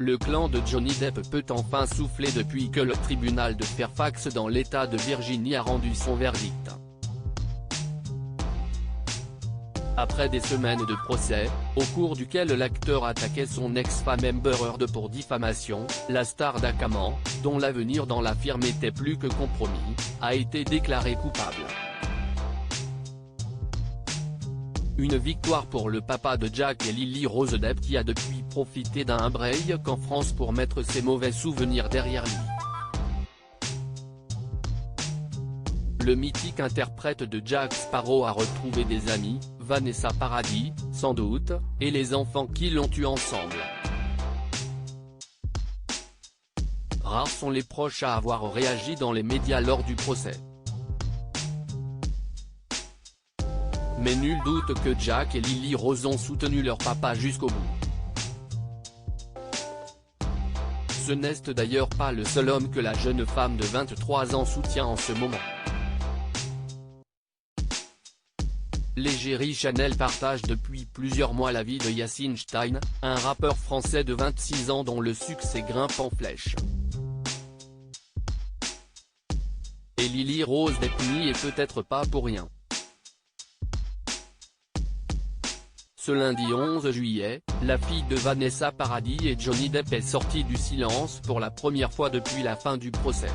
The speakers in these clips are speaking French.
Le clan de Johnny Depp peut enfin souffler depuis que le tribunal de Fairfax dans l'État de Virginie a rendu son verdict. Après des semaines de procès, au cours duquel l'acteur attaquait son ex-femme Amber Heard pour diffamation, la star d'Akaman, dont l'avenir dans la firme était plus que compromis, a été déclaré coupable. Une victoire pour le papa de Jack et Lily Rose Depp qui a depuis profité d'un break en France pour mettre ses mauvais souvenirs derrière lui. Le mythique interprète de Jack Sparrow a retrouvé des amis, Vanessa Paradis, sans doute, et les enfants qui l'ont eu ensemble. Rares sont les proches à avoir réagi dans les médias lors du procès. Mais nul doute que Jack et Lily Rose ont soutenu leur papa jusqu'au bout. Ce n'est d'ailleurs pas le seul homme que la jeune femme de 23 ans soutient en ce moment. L'égérie Chanel partage depuis plusieurs mois la vie de Yacine Stein, un rappeur français de 26 ans dont le succès grimpe en flèche. Et Lily Rose Depp n'y est peut-être pas pour rien. Ce lundi 11 juillet, la fille de Vanessa Paradis et Johnny Depp est sortie du silence pour la première fois depuis la fin du procès.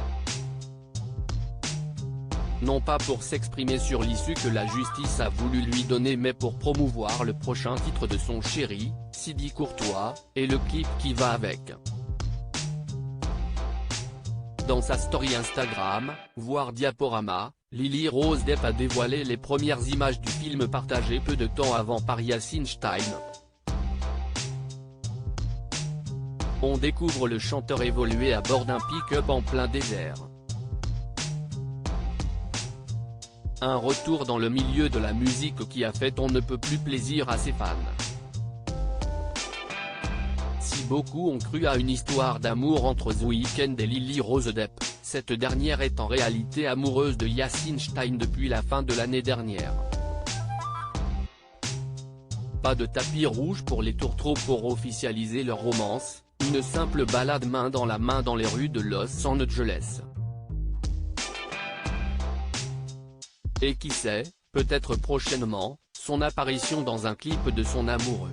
Non pas pour s'exprimer sur l'issue que la justice a voulu lui donner mais pour promouvoir le prochain titre de son chéri, Sidi Courtois, et le clip qui va avec. Dans sa story Instagram, voire diaporama, Lily Rose Depp a dévoilé les premières images du film partagé peu de temps avant par Yacine Stein. On découvre le chanteur évoluer à bord d'un pick-up en plein désert. Un retour dans le milieu de la musique qui a fait on ne peut plus plaisir à ses fans. Si beaucoup ont cru à une histoire d'amour entre The Weeknd et Lily Rose Depp, cette dernière est en réalité amoureuse de Yacine Stein depuis la fin de l'année dernière. Pas de tapis rouge pour les tourtereaux pour officialiser leur romance, une simple balade main dans les rues de Los Angeles. Et qui sait, peut-être prochainement, son apparition dans un clip de son amoureux.